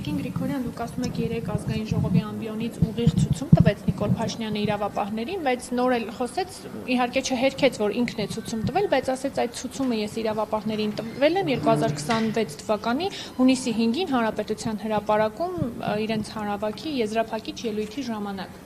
Տիկին Գրիգորյան, դուք ասում եք 3 ազգային ժողովի ամբիոնից ուղիղ ցուցում տվեց Նիկոլ Փաշինյանը իրավապահներին, բայց նոր էլ խոսեց, իհարկե չհերքեց, որ ինքն է ցուցում տվել, բայց ասեց այդ ցուցումը ես իրավապահներին տվել եմ 2026 թվականի հունիսի 5-ին Հանրապետության հրապարակում իրենց հանրավաքի եզրափակիչ ելույթի ժամանակ։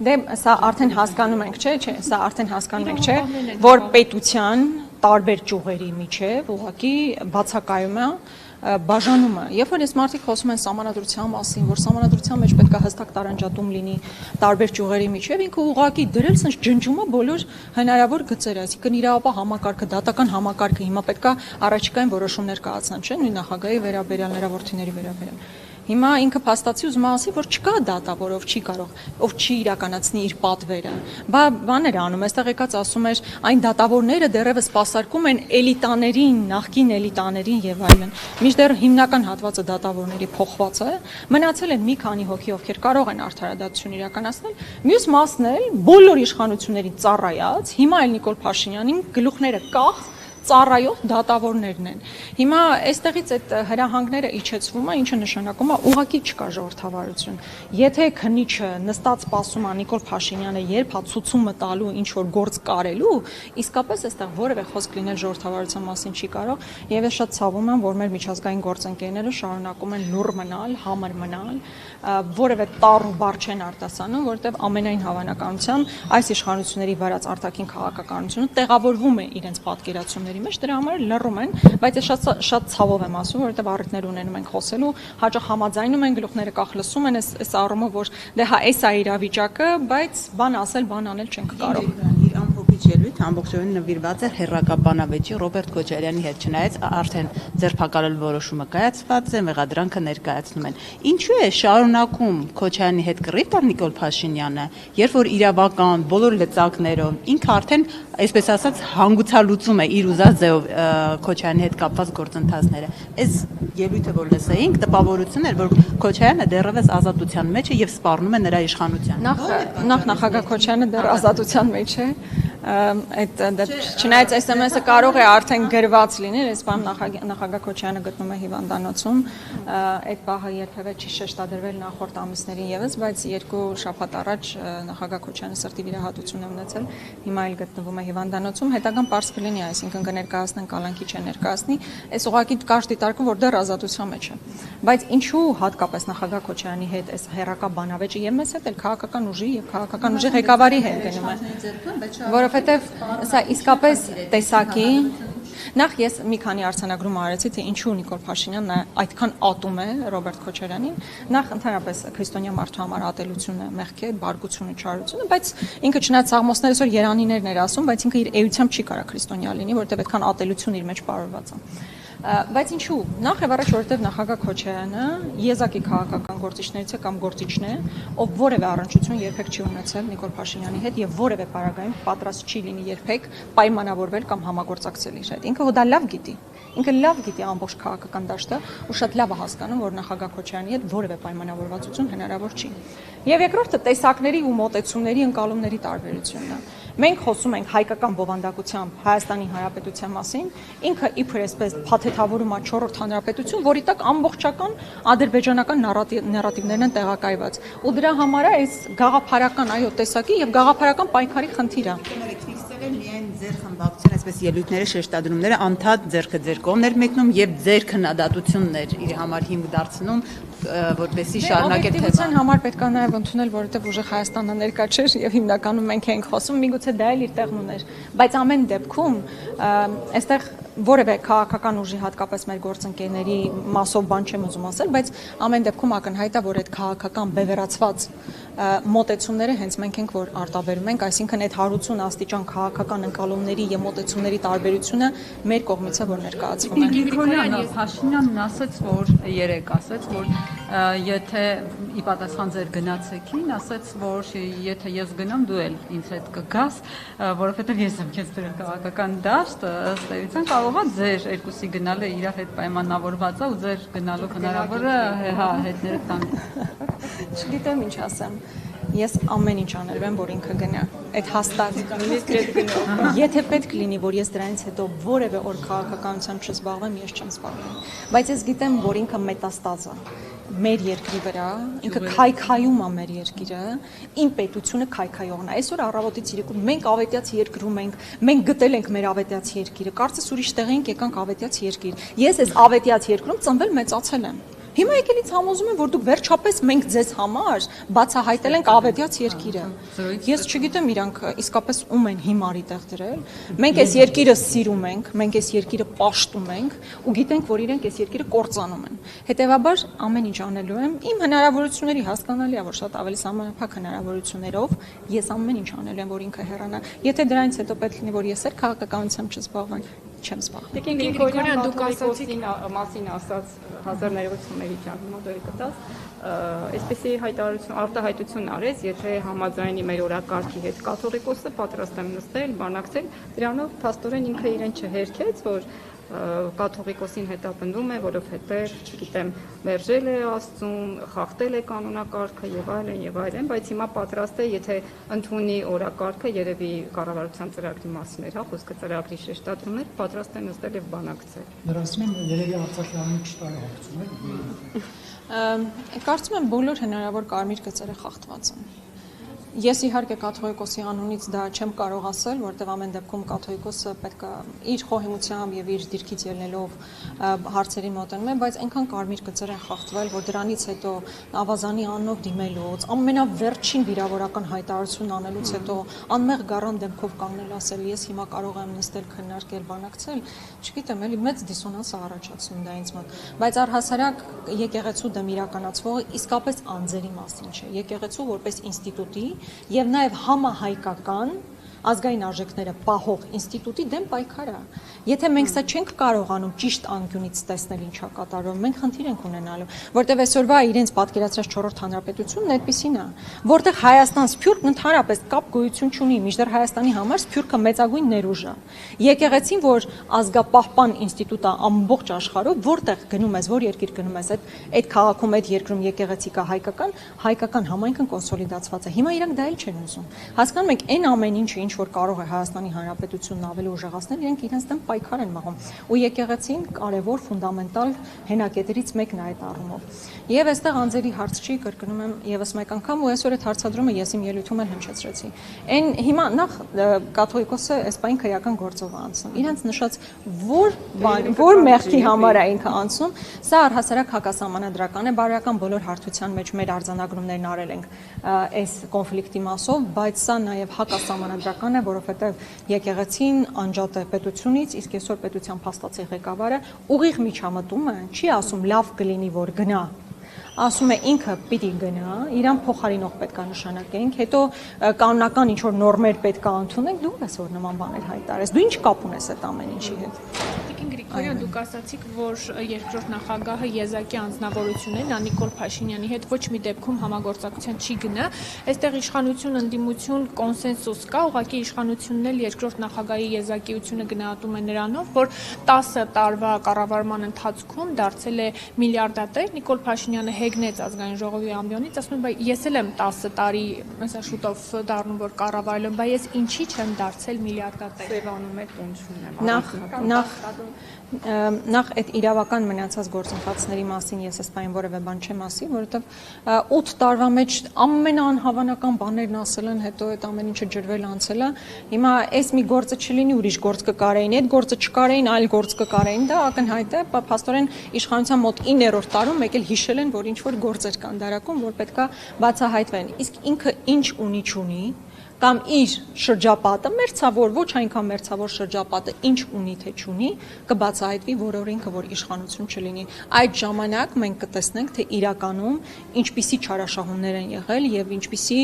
Դե սա արդեն հասկանում ենք, չէ, սա արդեն հասկանում ենք, չէ, որ պետության տարբեր ճյուղերի միջև ուղղակի բացակայում է բաժանումը, երբ որ այս մարդիկ խոսում են սահմանադրության մասին, որ սահմանադրության մեջ պետք է հստակ տարանջատում լինի տարբեր ճյուղերի միջև, ինքը ուղղակի դրել sense ջնջում է բոլոր հնարավոր գծերը, այսինքն իրավապահ համակարգը, դատական համակարգը հիմա պետք է առաջիկային որոշումներ կայացնեն, չէ՞, նույն նախագահի վերաբերյալ, նրա որդիների վերաբերյալ։ Հիմա ինքը փաստացի ուզում է ասի, որ չկա դատա, որով չի կարող, ով չի իրականացնի իր պատվերը։ Բաներ անում, այստեղ եկած ասում էր, այն դատավորները դեռևս սպասարկում են էլիտաներին, նախկին էլիտաներին եւ այլն։ Մինչդեռ հիմնական հատվածը դատավորների փոխված է, մնացել են մի քանի հոգի, ովքեր կարող են արդարադատություն իրականացնել։ Մյուս մասն էլ բոլոր իշխանությունների ծառայած, հիմա էլ Նիկոլ Փաշինյանին գլուխները կախ ծառայող դատավորներն են։ Հիմա այստեղից այդ հրահանգները իջեցվում է, ինչը նշանակում է ուղղակի չկա ժողովրդավարություն։ Եթե քննիչը նստած սպասում է Նիկոլ Փաշինյանը երբ է ցուցումը տալու ինչ որ գործ կարելու, իսկապես այստեղ որևէ խոսք լինել ժողովրդավարության մասին չի կարող, եւ ես շատ ցավում եմ, որ մեր միջազգային գործընկերները շարունակում են լուռ մնալ, համր մնալ, որևէ տառ ու բառ չեն արտասանում, որտեղ ամենայն հավանականությամբ այս իշխանությունների վարած արտաքին քաղաքականությունը տեղավորվում է իրենց պատկերացումների մեջ, դրա համար լռում են, բայց ես շատ ցավով եմ ասում, որովհետև առիթներ ունենում ենք խոսելու, հաճախ համաձայնում են, գլուխները կախ լսում են, այս առումով, որ դե հա, էս է իրավիճակը, բայց բան ասել, բան անել չենք կարող։ Իր ամփոփիչ ելույթ ամբողջովին նվիրված էր հերրակաբանավեճի Ռոբերտ Քոչարյանի հետ, չնայած արդեն ձերբակալել որոշումը կայացված է, մեղադրանքը ներկայացնում են։ Ինչու է շարունակում Քոչարյանի հետ կռիվ տալ Նիկոլ Փաշինյանը, երբ որ իրավական բոլոր լծակներով ինքը արդեն, այսպես ասած, հանգուցալուծում է իր ուզած ձևով Քոչարյանի հետ կապված գործընթացները։ Այս ելույթը, որ լսեինք, տպավորություն էր, որ Քոչարյանը դեռևս ազատության մեջ է եւ սպառնում է նրա իշխանության։ Նախ նախագահ Քոչարյանը դեռ ազատության մեջ է։ Այդ չնայած SMS-ը կարող է արդեն գրված լինել, այս բան նախագահ Քոչարյանը գտնում է հիվանդանոցում, այդ պահը երբևէ չի շեշտադրվել նախորդ ամիսներին եւս, բայց 2 շաբաթ առաջ նախագահ Քոչարյանը սրտի վիրահատություն է ունեցել, հիմա էլ գտնվում է հիվանդանոցում, հետագան պարզ կլինի, այսինքն կներկայացնեն կալանքի չներկայացնի, այս ուղղակի կարճ դիտարկում, որ դեռ ազատության մեջ է։ Բայց ինչու հատկապես նախագահ Քոչարյանի հետ այս հերրակա բանավեճը եւ մեզ հետ էլ քաղաքական ուժի եւ քաղաքական ուժի ղեկավարի հետ գնում է, որովհետեւ սա իսկապես տեսակի նախ ես մի քանի արձանագրում արեցի, թե ինչու Նիկոլ Փաշինյանն այդքան ատում է Ռոբերտ Քոչարյանին, նախ ընդհանրապես քրիստոնյա մարդու համար ատելությունը մեղք է, բարկությունը, չարությունը, բայց ինքը չնայած սաղմոսները այսօր երանիներն էր ասում, բայց ինքը իր էությամբ չի կարող քրիստոնյա լինի, որովհետեւ այդքան ատելություն իր մեջ պարուրված է։ Բայց ինչու։ Նախ եւ առաջ որովհետեւ նախագահ Քոչարյանը եզակի քաղաքական գործիչներից է կամ գործիչն է, ով որևէ առնչություն երբեք չի ունեցել Նիկոլ Փաշինյանի հետ եւ որևէ պարագայում պատրաստ չի լինի երբեք պայմանավորվել կամ համագործակցել իր հետ։ Ինքը դա լավ գիտի։ Ինքը լավ գիտի ամբողջ քաղաքական դաշտը ու շատ լավ է հասկանում, որ նախագահ Քոչարյանի հետ որևէ պայմանավորվածություն հնարավոր չի։ Եվ երկրորդը տեսակների ու մոտեցումների ընկալումների տարբերությունն է։ Մենք խոսում ենք հայկական բովանդակությամբ Հայաստանի Հանրապետության մասին, ինքը իբր այսպես փաթեթավորում է 4-րդ հանրապետություն, որի տակ ամբողջական ադրբեջանական նարատիվներն են տեղակայված։ Ու դրա համար է այս գաղափարական այո տեսակի եւ գաղափարական պայքարի խնդիրը։ Միայն ձեր խմբակցության այսպես ելույթները, շեշտադրումները անդադ ձեռքը ձեր կողմն էր մեկնում եւ ձեր քննադատությունն էր իր համար հիմք դարձնում, որպեսզի շարունակեր թեման։ Օբյեկտիվության համար պետք է նաեւ ընդունել, որովհետեւ ուժեղ Հայաստանը ներկա չէր եւ հիմնականում մենք ենք խոսում, միգուցե դա էլ իր տեղն ուներ, բայց ամեն դեպքում այստեղ որևէ քաղաքական ուժի հատկապես մեր գործընկերների մասով բան չեմ ուզում ասել, բայց ամեն դեպքում ակնհայտ է, որ այդ քաղաքական բևեռացված մոտեցումները հենց մենք ենք որ արտաբերում ենք, այսինքն այդ հարություն աստիճան քաղաքական ընկալումների եւ մոտեցումների տարբերությունը մեր կողմից է որ ներկայացվում է։ Գրիգորյանը Փաշինյանն ասաց, որ երեք ասաց, որ եթե ի պատասխան ձեր գնացեքին, ասաց, որ եթե ես գնամ, դու էլ ինձ հետ կգաս, որովհետեւ ես եմ քեզ դրել քաղաքական դաշտ, ըստ էության կարող է ձեր երկուսի գնալը իր հետ պայմանավորված է ու ձեր գնալու հնարավորը հա հետները տան։ Չգիտեմ ինչ ասեմ։ ես ամեն ինչ անելու եմ, որ ինքը գնա։ Այդ հաստատ նույնիսկ այդ գնա։ Եթե պետք լինի, որ ես դրանից հետո որևէ օր քաղաքականությամբ չզբաղվեմ, ես չեմ զբաղվի։ Բայց ես գիտեմ, որ ինքը մետաստազ է մեր երկրի վրա, ինքը քայքայում է մեր երկիրը, իմ պետությունը քայքայողն է։ Այսօր առավոտից իրիկու մենք ավետյաց երկրում ենք, մենք գտել ենք մեր ավետյաց երկիրը, կարծես ուրիշ տեղ ենք եկանք ավետյաց երկիր։ Ես այս ավետյաց երկրում ծնվել մեծացել եմ։ Հիմա եկելից համոզում եմ, որ դուք վերջապես մենք ձեզ համար բացահայտել ենք ավետյաց երկիրը։ Ես չգիտեմ իրանք իսկապես ում են հիմարի տեղ դրել։ Մենք այս երկիրը սիրում ենք, մենք այս երկիրը պաշտում ենք ու գիտենք, որ իրենք այս երկիրը կործանում են։ Հետևաբար ամեն ինչ անելու եմ իմ հնարավորությունների հասկանալի է, որ շատ ավելի սահմանափակ հնարավորություններով ես ամեն ինչ անելու եմ, որ ինքը հեռանա։ Եթե դրանից հետո պետք լինի, որ ես էլ քաղաքականությամբ չզբաղվեմ, չեմ զբաղվի։ Տիկին Գրիգորյան, դուք ասացիք մասին ասած 1950-երի ճանապարհի կտած, այսպեսի արտահայտություն արեց, եթե համաձայնի մեր օրակարգի հետ կաթողիկոսը պատրաստ եմ նստել, բանակցել, դրանով փաստորեն ինքը իրեն չհերքեց, որ կաթողիկոսին հետապնդում է, որովհետև, չգիտեմ, մերժել է Աստծուն, խախտել է կանոնակարգը եւ այլն, բայց հիմա պատրաստ է, եթե ընդունի օրակարգը, երևի կառավարության ծրագրի մասին էր, հա, խոսքը ծրագրի շեշտադրում էր, պատրաստ է նստել եւ բանակցել։ Նրանցում եմ երևի Արցախյանը չտարահարցում է։ Կարծում եմ բոլոր հնարավոր կարմիր գծերը խախտված են։ Ես իհարկե կաթողիկոսի անունից դա չեմ կարող ասել, որտեղ ամեն դեպքում կաթողիկոսը պետք է իր խոհեմությամբ եւ իր դիրքից ելնելով հարցերին մոտենում է, բայց այնքան կարմիր գծեր են խախտվել, որ դրանից հետո ավազանի անունով դիմելուց, ամենավերջին վիրավորական հայտարարություն անելուց հետո անմեղ գառան դեմքով կանգնել ասել ես հիմա կարող եմ նստել քննարկել բանակցել, չգիտեմ, էլի մեծ դիսոնանս է առաջացնում դա ինձ մոտ, բայց առհասարակ եկեղեցու դեմ իրականացվողը իսկապես անձերի մասին չէ, եկեղեցու որպես ինստիտուտի եւ նաեւ համահայկական ազգային արժեքները պահող ինստիտուտի դեմ պայքար է։ Եթե մենք սա չենք կարողանում ճիշտ անկյունից տեսնել ինչա կատարվում, մենք խնդիր ենք ունենալու, որտեղ այսօրվա իրենց պատկերացրած 4-րդ հանրապետությունն այդպեսին է, որտեղ Հայաստան Սփյուռքն ընդհանրապես կապ գոյություն չունի, մինչդեռ Հայաստանի համար Սփյուռքը մեծագույն ներուժ է։ Եկեղեցին, որ ազգապահպան ինստիտուտ է ամբողջ աշխարհով, որտեղ գնում ես, որ երկիր գնում ես, այդ քաղաքում, այդ երկրում եկեղեցի կա հայկական համայնքն կոնսոլիդացված է։ Հիմա իրանք դա էլ չեն ուզում։ Հասկանում եք, այն ամեն ինչը ինչ որ կարող է Հայաստանի Հանրապետությունն ավելի ուժեղացնել, իրենք իրենց դեմ պայքար են մղում։ Ու եկեղեցին կարևոր ֆունդամենտալ հենակետերից մեկն է այդ առումով։ Եվ այստեղ անձերի հարց չի, կրկնում եմ եւս մեկ անգամ, ու այսօր այդ հարցադրումը ես իմ ելույթում էլ հնչեցրեցի։ Այն հիմա նախ կաթողիկոսը էսպայն քրեական գործով է անցնում։ Իրենց նշած որ մեղքի համար է ինքը անցնում, սա առհասարակ հակասահմանադրական է, բարոյական բոլոր հարթության մեջ մեր արձանագրումներն արել ենք այս կոնֆլիկտի մասով, բայց սա նաեւ հակասահմանադրական է, որովհետեւ եկեղեցին անջատ է պետությունից, իսկ այսօր պետության փաստացի ղեկավարը ուղիղ միջամտում է, չի ասում լավ կլինի որ գնա, ասում է ինքը պիտի գնա, իրան փոխարինող պետք է նշանակենք, հետո կանոնական ինչ որ նորմեր պետք է ընդունենք, դու ես որ նման բաներ հայտարարես, դու ինչ կապ ունես այդ ամեն ինչի հետ։ Տիկին Գրիգորյան, դուք ասացիք, որ երկրորդ նախագահը եզակի անձնավորություն է, նա Նիկոլ Փաշինյանի հետ ոչ մի դեպքում համագործակցության չի գնա, այստեղ իշխանություն, ընդդիմություն, կոնսենսուս կա, ուղղակի իշխանությունն էլ երկրորդ նախագահի եզակիությունը գնահատում է նրանով, որ 10 տարվա կառավարման ընթացքում դարձել է միլիարդատեր, Նիկոլ Փաշինյանը հեգնեց ազգային ժողովի ամբիոնից, ասում եմ, բայց ես էլ եմ 10 տարի, այսա շուտով դառնում, որ կառավարել եմ, բայց ես ինչի չեմ դարձել միլիարդատեր։ Սևանում է տուն չունեմ։ Նախ այդ իրավական մնացած գործընթացների մասին ես ասպայն որևէ բան չեմ ասի, որովհետև 8 տարվա մեջ ամենաանհավանական բաներն ասել են, հետո այդ ամեն ինչը ջրվել անցել է։ Հիմա այս մի գործը չլինի, ուրիշ գործ կկարեին, այդ գործը չկարեին, այլ գործ կկարեին, դա ակնհայտ է, փաստորեն իշխանության մոտ 9-րդ տարում եկել հիշել են, որ ինչ որ գործեր կան դարակում, որ պետքա բացահայտվեն։ Իսկ ինքը ինչ ունի չունի, կամ իր շրջապատը մերձավոր, ոչ այնքան մերձավոր շրջապատը ինչ ունի թե չունի, կբացահայտվի որօրինքը, որ իշխանություն չլինի։ Այդ ժամանակ մենք կտեսնենք, թե իրականում ինչպիսի չարաշահումներ են եղել եւ ինչպիսի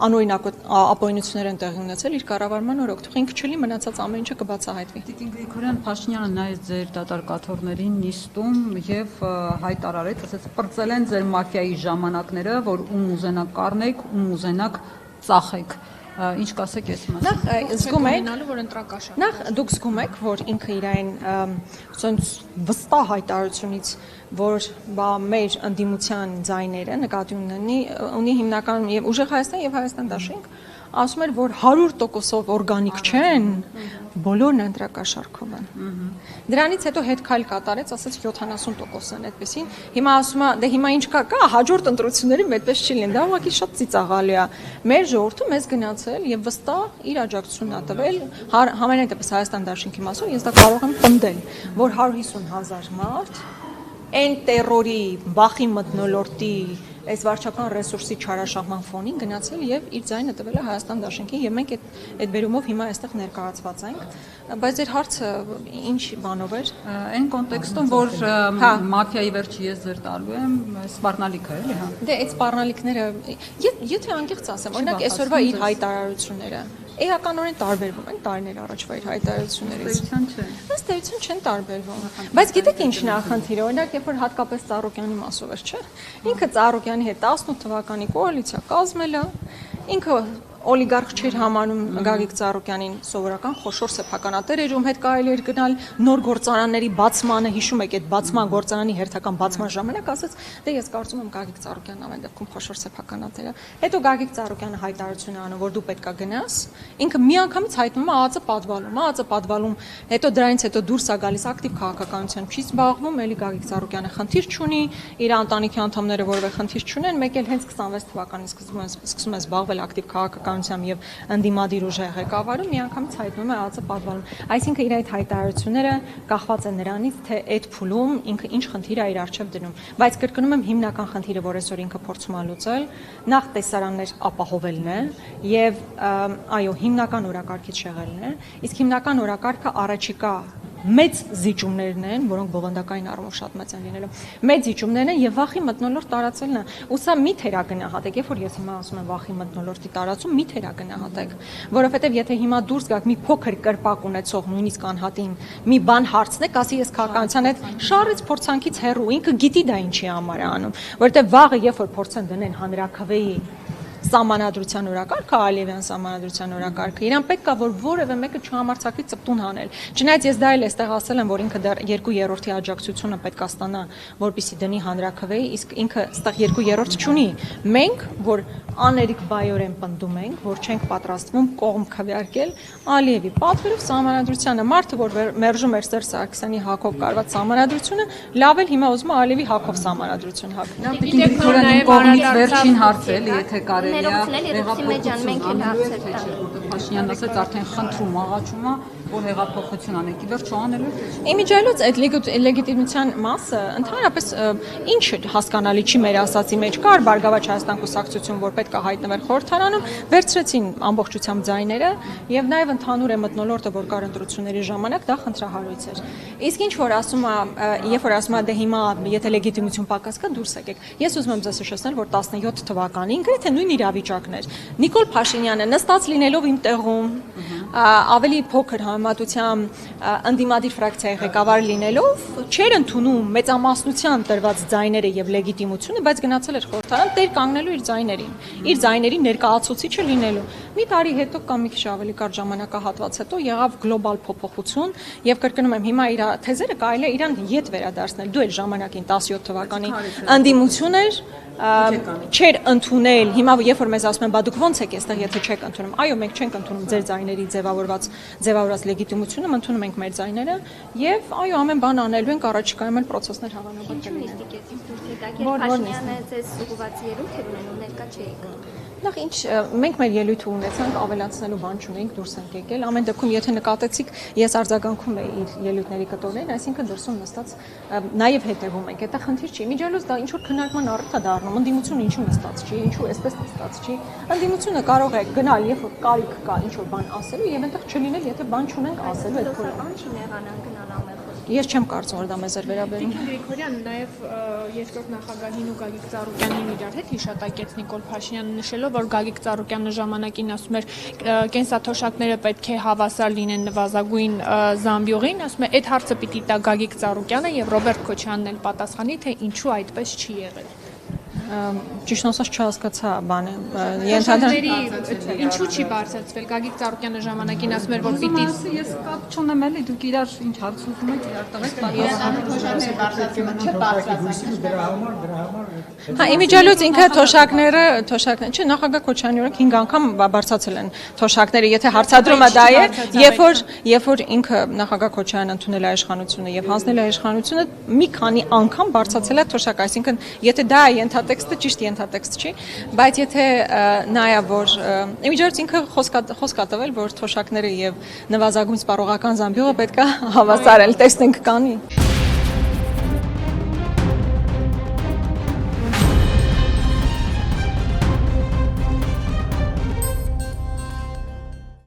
անօրինակ ապօրինություններ են տեղի ունեցել իր կառավարման օրոք։ Թող ինքը չլի, մնացած ամեն ինչը կբացահայտվի։ Տիկին Գրիգորյան, Փաշինյանը նայեց ձեր դատարկաթողներին նիստում եւ հայտարարեց, ասաց պրծել են ձեր մաֆիայի ժամանակները, որ ում ուզենաք կառնեք, ում ուզենաք ծախեք։ Ինչ կասեք այս մասին։ Նախ զգում եք, որ ընտրակաշառք։ նախ դուք զգում եք, որ ինքը իրեն ոնց վստահ հայտարարությունից, որ մեր ընդդիմության ձայները նկատի ունի հիմնական եւ Ուժեղ Հայաստան եւ Հայաստան դաշինք, ասում էր, որ 100%-ով օրգանիկ չեն, բոլորն ընտրակաշառքով են։ Դրանից հետո հետ քայլ կատարեց, ասաց 70%-ն այդպեսին։ Հիմա ասում է, դե հիմա ինչ կա, հաջորդ ընտրությունների այդպես չի լինի, դա ուղղակի շատ ծիծաղալի է։ Մեր ժողովուրդը մեզ գնացել եւ վստահ իր աջակցությունն ա տվել, համենայն դեպս Հայաստան դաշինքի մասով, ես դա կարող եմ պնդել, որ 150,000 մարդ այն տերորի, բախի մթնոլորտի այս վարչական ռեսուրսի չարաշահման ֆոնին գնացել եւ իր ձայնը տվել է Հայաստան դաշինքին եւ մենք այդ բերումով հիմա այստեղ ներկայացված ենք, բայց ձեր հարցը ինչ բանով էր այն կոնտեքստում, որ մաֆիայի վերջի ես ձեր տալու եմ սպառնալիքը էլի, հա։ Դե այդ սպառնալիքները, եթե անկեղծ ասեմ, օրինակ այսօրվա իր հայտարարությունները էականորեն տարբերվում են տարիներ առաջվա իր հայտարարություններից։ Ըստ էության չեն տարբերվում։ Բայց գիտեք ինչն է խնդիրը, օրինակ երբ որ հատկապես Ծառուկյանի մասով էր, չէ՞։ Ինքը Ծառուկյանի հետ 18 թվականի կոալիցիա կազմել է, ինքը օլիգարխ չէր համանում Գագիկ Ծառուկյանին սովորական խոշոր սեփականատեր էր, ում հետ կարելի էր գնալ նոր գործարանների բացմանը, հիշում եք այդ բացման գործարանի հերթական բացման ժամանակ ասաց, դե ես կարծում եմ Գագիկ Ծառուկյանն ամեն դեպքում խոշոր սեփականատեր է։ Հետո Գագիկ Ծառուկյանը հայտարարություն անում, որ դու պետքա գնաս, ինքը միանգամից հայտնում է ԱԱԾ պատվալում, հետո դրանից հետո դուրս է գալիս ակտիվ քաղաքականությամբ չի զբաղվում, էլի Գագիկ Ծառուկյանը խնդիր չունի, իր ընտանիքի անդամները որևէ խնդիր չունեն, մեկ էլ հենց 26 թվականին սկսում է զբաղվել ակտիվ քաղաքականությամբ եւ ընդդիմադիր ուժի ղեկավարում միանգամից հայտնում է ԱԱԾ պատվալում։ Այսինքն իր այդ հայտարարությունները կախված են նրանից, թե այդ փուլում ինքը ինչ խնդիր է իր առջև դնում։ Բայց կրկնում եմ, հիմնական խնդիրը, որ այսօր ինքը փորձում է լուծել, նախ տեսարաններ ապահովելն է եւ այո, հիմնական օրակարգից շեղելն է, իսկ հիմնական օրակարգը առաջիկա մեծ զիջումներն են, որոնք բովանդակային առումով շատ մեծ են լինելու։ Մեծ զիջումներն են եւ վախի մթնոլորտ տարածելն է։ Ու սա մի թերագնահատեք, երբ որ ես հիմա ասում եմ վախի մթնոլորտի տարածում, մի թերագնահատեք, որովհետեւ եթե հիմա դուրս գաք մի փոքր կրպակ ունեցող նույնիսկ անհատին մի բան հարցնեք, ասի ես քաղաքականության հետ շարից փորձանքից հեռու, ինքը գիտի դա ինչի համար է անում, որովհետեւ վաղը երբ որ փորձեն դնեն հանրաքվեի Սահմանադրության օրակարգը, Ալիևյան սահմանադրության օրակարգը, իրան պետք է որ որևէ մեկը չհամարցակի ծպտուն հանել։ Չնայած ես դա էլ էստեղ ասել եմ, որ ինքը դեռ 2/3-ի աջակցությունը պետք է ստանա, որպեսզի դնի հանրաքվեի, իսկ ինքը ստեղ 2/3 չունի։ Մենք, որ աներիկ բայորեն պնդում ենք, որ չենք պատրաստվում կողմ քվեարկել Ալիևի պատվերով սահմանադրությանը, մարդը, որ մերժում էր Սերժ Սարգսյանի Հակով կարված սահմանադրությունը, լավ էլ հիմա ուզում է Ալիևի Հակով սահմանադրություն հագնել։ Գիտեք, որ այն կողմից վերջին հարցը էլի, եթե կարելի Փաշինյանն ասաց արդեն խնդրում աղաչում է որ հեղափոխություն անեք, ի վերջո անելու է։ Իմիջիայլոց այդ լեգիտիմության մասը ընդհանրապես ինչ հասկանալի չի մեր ասացի մեջ կար Բարգավաճ Հայաստան կուսակցություն, որ պետք է հայտնվեր խորհրդարանում, վերցրեցին ամբողջությամբ ձայները եւ նաեւ ընդհանուր է մթնոլորտը, որ կար ընտրությունների ժամանակ դա խնդրահարույց էր։ Իսկ ինչ որ ասում է, երբ որ ասում է դե հիմա եթե լեգիտիմություն պակաս կա դուրս եկեք։ Ես ուզում եմ ձեզ հիշեցնել, որ 17 թվականին գրեթե նույն իրավիճակն էր։ Նիկոլ Փաշինյանը նստած լինելով իմ տեղում, ավելի փոքր համեմատությամբ ընդդիմադիր ֆրակցիայի ղեկավար լինելով, չէր ընդունում մեծամասնության տրված ձայները եւ լեգիտիմությունը, բայց գնացել էր խորհրդարան տեր կանգնելու իր ձայների ներկայացուցիչը լինելու։ Մի տարի հետո կամ մի քիչ ավելի կարճ ժամանակահատված հետո եղավ գլոբալ փոփոխություն եւ կրկնում եմ, հիմա իր թեզերը կարելի է իրան ետ վերադարձնել։ Դու էլ ժամանակին 17 թվականի ընդդիմություն էր, չէր ընդունել, հիմա երբ որ մեզ ասում են, բա դուք ո՞նց եք այստեղ, եթե չեք ընդունում։ Այո, մենք չենք ընդունում ձեր ձայների ձևավորված լեգիտիմությունը, ընդունում ենք մեր ձայները եւ այո, ամեն բան անելու ենք, առաջիկայում էլ process-ներ հավանաբար կլինեն։ Փաշինյանը ձեզ ուղղված ելույթ էր ունենում, ներկա չէիք։ Նախ ինչ մենք մեր ելույթը ունեցանք, ավելացնելու բան չունենք, դուրս ենք եկել։ Ամեն դեպքում եթե նկատեցիք, ես արձագանքում եմ իր ելույթների կտորներին, այսինքն դրսում նստած նաև հետևում ենք։ Դա խնդիր չի։ Միջալոց դա ինչ որ քննարկման առիթ է դառնում։ Ընդդիմությունը ինչու նստած չի, ինչու այսպես նստած չի։ Ընդդիմությունը կարող է գնալ, երբ որ կարիք կա ինչ որ բան ասելու եւ այնտեղ չլինել, եթե բան չունենք ասելու այդ փորը։ Անչի նեղանան գնալ ամեն Ես չեմ կարծում, որ դա մեզ էր վերաբերում։ Տիկին Գրիգորյան նաև երկրորդ նախագահին ու Գագիկ Ծառուկյանին իրար հետ հիշատակեց Նիկոլ Փաշինյանը նշելով, որ Գագիկ Ծառուկյանը ժամանակին ասում էր կենսաթոշակները պետք է հավասար լինեն նվազագույն զամբյուղին, ասում է այդ հարցը պիտի տա Գագիկ Ծառուկյանը եւ Ռոբերտ Քոչարյանն էլ պատասխանի, թե ինչու այդպես չի եղել։ ճիշտ ասած չհասկացա բանը։ Ինչու՞ չի բարձրացվել։ Գագիկ Ծառուկյանը ժամանակին ասում էր, որ պիտի ես կապ չունեմ էլի, դուք իրար ինչ հարց ուզում եք իրար տվեք, Հա, իմիջիալոց ինքը թոշակները, չէ, նախագահ Քոչարյանի օրոք 5 անգամ բարձրացել են թոշակները, եթե հարցադրումը դա է, երբ որ ինքը նախագահ Քոչարյանն ընդունել է իշխանությունը եւ հանձնել է իշխանությունը, մի քանի անգամ բարձրացել է թոշակ, այսինքն եթե դա է ենթատեքստը, ճիշտ ենթատեքստ չի, բայց եթե նա է որ իմիջիալոց ինքը խոսք է տվել, որ թոշակները եւ նվազագույն սպառողական զամբյուղը պետք է հավասարել, տեսնենք կանի։